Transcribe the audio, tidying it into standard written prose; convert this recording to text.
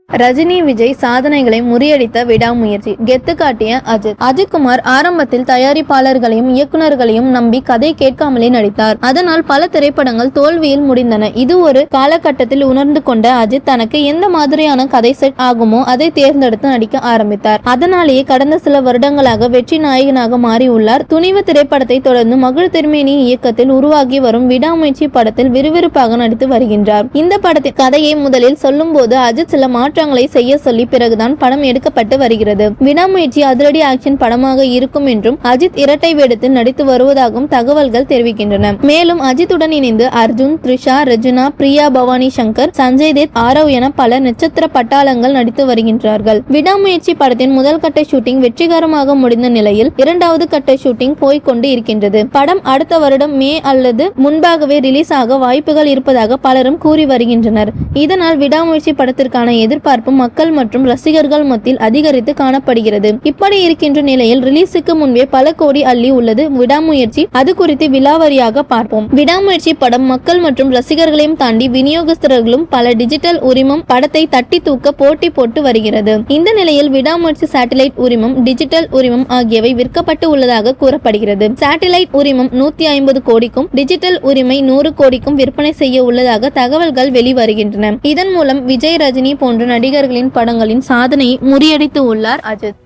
ரஜினி விஜய் சாதனைகளை முறியடித்த விடாமுயற்சி கெத்து காட்டிய அஜித்குமார் ஆரம்பத்தில் தயாரிப்பாளர்களையும் இயக்குநர்களையும் நம்பி கதை கேட்காமலே நடித்தார். அதனால் பல திரைப்படங்கள் தோல்வியில் முடிந்தன. இது ஒரு காலகட்டத்தில் உணர்ந்து கொண்ட அஜித் தனக்கு எந்த மாதிரியான கதை செட் ஆகுமோ அதை தேர்ந்தெடுத்து நடிக்க ஆரம்பித்தார். அதனாலேயே கடந்த சில வருடங்களாக வெற்றி நாயகனாக மாறியுள்ளார். துணிவு திரைப்படத்தை தொடர்ந்து மகிழ் திருமேனி இயக்கத்தில் உருவாகி வரும் விடாமுயற்சி படத்தில் விறுவிறுப்பாக நடித்து வருகின்றார். இந்த படத்தின் கதையை முதலில் சொல்லும் போது அஜித் சில மாற்றங்களை செய்ய சொல்லி பிறகுதான் படம் எடுக்கப்பட்டு வருகிறது. விடாமுயற்சி அதிரடி ஆக்ஷன் படமாக இருக்கும் என்றும் அஜித் இரட்டை வேடத்தில் நடித்து வருவதாகவும் தகவல்கள் தெரிவிக்கின்றன. மேலும் அஜித்துடன் இணைந்து அர்ஜுன், த்ரிஷா, ரெஜினா, பிரியா பவானி சங்கர், சஞ்சய் தேத், ஆரவ் என பல நட்சத்திர பட்டாளங்கள் நடித்து வருகின்றார்கள். விடாமுயற்சி படத்தின் முதல் கட்ட ஷூட்டிங் வெற்றிகரமாக முடிந்த நிலையில் இரண்டாவது கட்ட ஷூட்டிங் போய்கொண்டு இருக்கின்றது. படம் அடுத்த வருடம் மே அல்லது முன்பாகவே ரிலீஸ் ஆக வாய்ப்புகள் இருப்பதாக பலரும் கூறி வருகின்றனர். இதனால் விடாமுயற்சி படத்திற்கான எதிர்பார்ப்பு மக்கள் மற்றும் ரசிகர்கள் மத்தியில் அதிகரித்து காணப்படுகிறது. இப்படி இருக்கின்ற நிலையில் ரிலீஸுக்கு முன்பே பல கோடி அள்ளி உள்ளது விடாமுயற்சி. அது குறித்து விலாவரியாக பார்ப்போம். விடாமுயற்சி படம் மக்கள் மற்றும் ரசிகர்களையும் தாண்டி விநியோகஸ்தர்களும் பல டிஜிட்டல் உரிமம் படத்தை தட்டி தூக்க போட்டி போட்டு வருகிறது. இந்த நிலையில் விடாமுயற்சி சேட்டலைட் உரிமம், டிஜிட்டல் உரிமம் ஆகியவை விற்கப்பட்டு உள்ளதாக கூறப்படுகிறது. சேட்டலைட் உரிமம் 150 கோடிக்கும் டிஜிட்டல் உரிமை 100 கோடிக்கும் விற்பனை செய்ய உள்ளதாக தகவல்கள் வெளிவருகின்றன. இதன் மூலம் விஜய், ரஜினி போன்ற நடிகர்களின் படங்களின் சாதனையை முறியடித்து உள்ளார் அஜித்.